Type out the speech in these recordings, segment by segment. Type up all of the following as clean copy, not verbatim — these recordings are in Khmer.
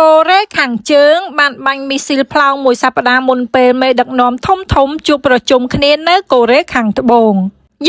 កូរ៉េខាងជើងបានបាញ់មីស៊ីលផ្លោងមួយសប្តាហ៍មុនពេលមេដឹកនាំធំជួបប្រជុំគ្នានៅកូរ៉េខាងត្បូង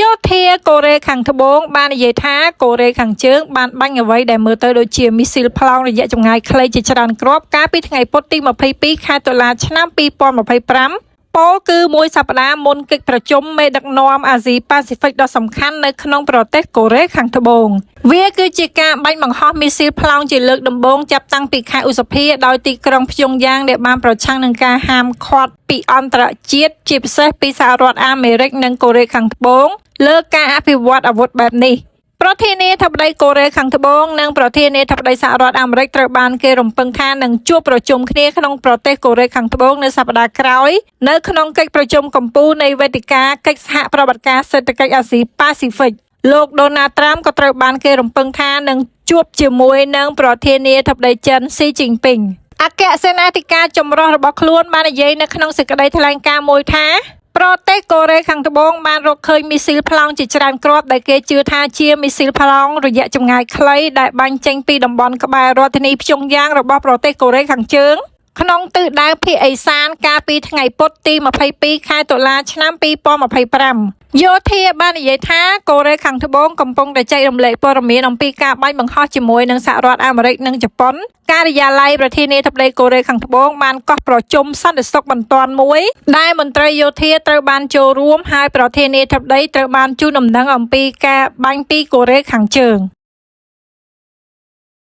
យោធាកូរ៉េខាងត្បូងបាននិយាយថាកូរ៉េខាងជើងបានបាញ់អ្វីដែលមើលទៅដូចជាមីស៊ីលផ្លោងរយៈចម្ងាយខ្លីជាច្រើនគ្រាប់កាលពីថ្ងៃពុធទី22ខែតុលាឆ្នាំ2025ពោលគឺមួយសប្តាហ៍មុនកិច្ចប្រជុំមេដឹកនាំអាស៊ីប៉ាស៊ីហ្វិកដ៏សំខាន់នៅក្នុងប្រទេសកូរ៉េខាងត្បូងវាគឺជាការបាញ់បង្ហោះមីស៊ីលផ្លោងជាលើកដំបូងចាប់តាំងពីខែឧសភាដោយទីក្រុងព្យុងយ៉ាងដែលបានប្រឆាំងនឹងការហាមឃាត់ពីអន្តរជាតិជាពិសេសពីសហរដ្ឋអាមេរិកនិងកូរ៉េខាងត្បូងលើការអភិវឌ្ឍអាវុធបែបនេះប្រធានាធិបតីកូរ៉េខាងត្បូងនិងប្រធានាធិបតីសហរដ្ឋអាមេរិកត្រូវបានគេរំពឹងថានឹងជួបប្រជុំគ្នាក្នុងប្រទេសកូរ៉េខាងត្បូងនៅសប្តាហ៍ក្រោយនៅក្នុងកិច្ចប្រជុំកំពូលនៃវេទិកាកិច្ចសហប្រតិបត្តិការសេដ្ឋកិច្ចអាស៊ីប៉ាស៊ីហ្វិកលោកដូណាល់ត្រាំក៏ត្រូវបានគេរំពឹងថានឹងជួបជាមួយនឹងប្រធានាធិបតីចិនស៊ីជីនពីងអគ្គសេនាធិការចម្រុះរបស់ខ្លួនបាននិយាយនៅក្នុងសេចក្តីថ្លែងការណ៍មួយថាប្រទេសកូរ៉េខាងត្បូងបានរកឃើញមីស៊ីលផ្លោងជាច្រើនគ្រាប់ដែលគេជឿថាជាមីស៊ីលផ្លោងរយៈចម្ងាយខ្លីដែលបាញ់ចេញពីតំបន់ក្បែររដ្ឋធានីព្យុងយ៉ាងរបស់ប្រទេសកូរ៉េខាងជើងក្នុងទិសដៅភាគឦសានកាលពីថ្ងៃពុធទី22ខែតុលាឆ្នាំ2025យោធាបាននិយាយថាកូរ៉េខាងត្បូងកំពុងតែចែករំលែកព័ត៌មានអំពីការបាញ់បង្ហោះជាមួយនឹងសហរដ្ឋអាមេរិកនិងជប៉ុនការិយាល័យប្រធានាធិបតីកូរ៉េខាងត្បូងបានកោះប្រជុំសន្តិសុខបន្ទាន់មួយដែលមន្ត្រីយោធាត្រូវបានចូលរួមហើយប្រធានាធិបតីត្រូវបានជូនដំណឹងអំពីការបាញ់ពីកូរ៉េខាងជើង